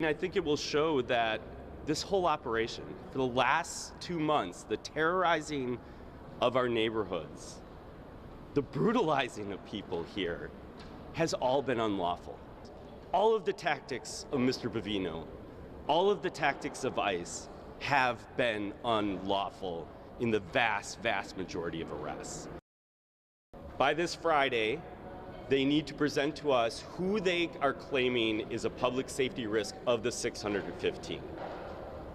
I think it will show that this whole operation, for the last 2 months, the terrorizing of our neighborhoods, the brutalizing of people here, has all been unlawful. All of the tactics of Mr. Bavino, all of the tactics of ICE have been unlawful in the vast, vast majority of arrests. By this Friday, they need to present to us who they are claiming is a public safety risk of the 615.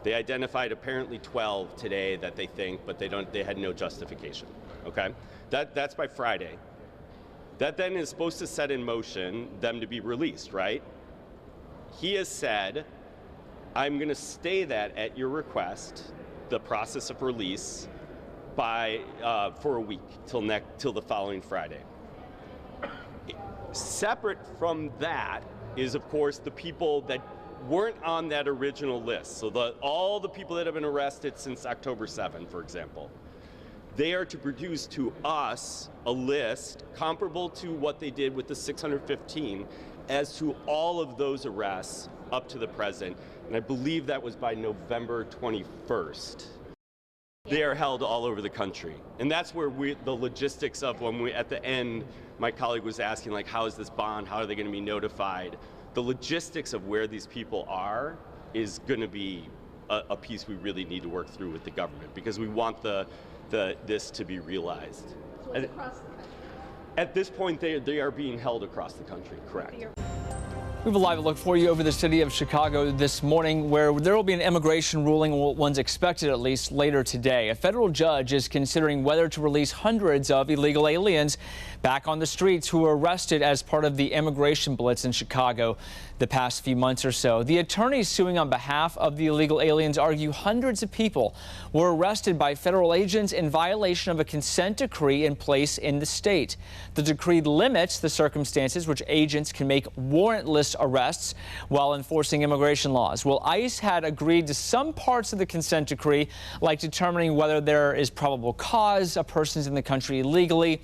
They identified apparently 12 today that they think, but they had no justification, okay? That's by Friday. That then is supposed to set in motion them to be released, right? He has said, I'm gonna stay that at your request, the process of release, for a week, till the following Friday. Separate from that is, of course, the people that weren't on that original list. So all the people that have been arrested since October 7, for example. They are to produce to us a list comparable to what they did with the 615 as to all of those arrests up to the present. And I believe that was by November 21st. They are held all over the country. And that's where the logistics of at the end, my colleague was asking, like, how is this bond? How are they going to be notified? The logistics of where these people are is going to be a piece we really need to work through with the government, because we want this to be realized. So it's across the country? At this point, they are being held across the country, correct. We have a live look for you over the city of Chicago this morning, where there will be an immigration ruling, one's expected at least later today. A federal judge is considering whether to release hundreds of illegal aliens back on the streets who were arrested as part of the immigration blitz in Chicago the past few months or so. The attorneys suing on behalf of the illegal aliens argue hundreds of people were arrested by federal agents in violation of a consent decree in place in the state. The decree limits the circumstances which agents can make warrantless arrests while enforcing immigration laws. Well, ICE had agreed to some parts of the consent decree, like determining whether there is probable cause a person's in the country illegally,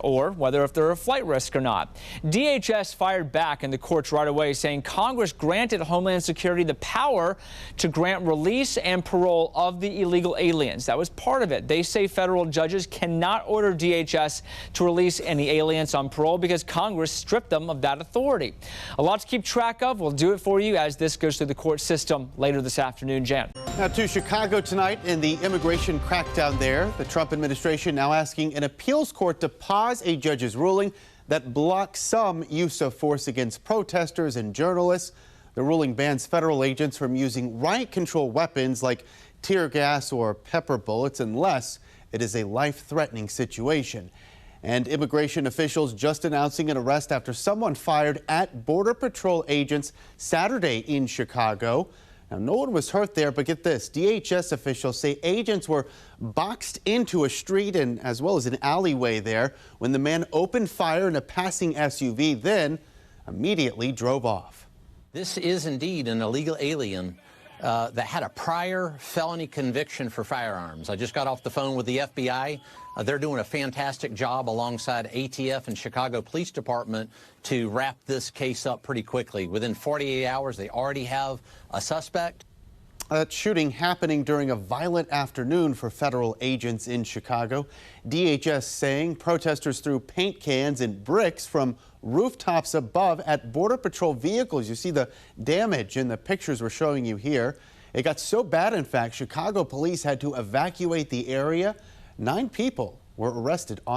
or whether if they're a flight risk or not. DHS fired back in the courts right away, saying Congress granted Homeland Security the power to grant release and parole of the illegal aliens. That was part of it. They say federal judges cannot order DHS to release any aliens on parole because Congress stripped them of that authority. A lot to keep track of. We'll do it for you as this goes through the court system later this afternoon. Jan. Now to Chicago tonight in the immigration crackdown there. The Trump administration now asking an appeals court to pause a judge's ruling that blocks some use of force against protesters and journalists. The ruling bans federal agents from using riot control weapons like tear gas or pepper bullets unless it is a life-threatening situation. And immigration officials just announcing an arrest after someone fired at Border Patrol agents Saturday in Chicago. Now, no one was hurt there, but get this. DHS officials say agents were boxed into a street and as well as an alleyway there when the man opened fire in a passing SUV, then immediately drove off. This is indeed an illegal alien that had a prior felony conviction for firearms. I just got off the phone with the FBI. They're doing a fantastic job alongside ATF and Chicago Police Department to wrap this case up pretty quickly. Within 48 hours, they already have a suspect. That shooting happening during a violent afternoon for federal agents in Chicago. DHS saying protesters threw paint cans and bricks from rooftops above at Border Patrol vehicles. You see the damage in the pictures we're showing you here. It got so bad, in fact, Chicago police had to evacuate the area. 9 people were arrested on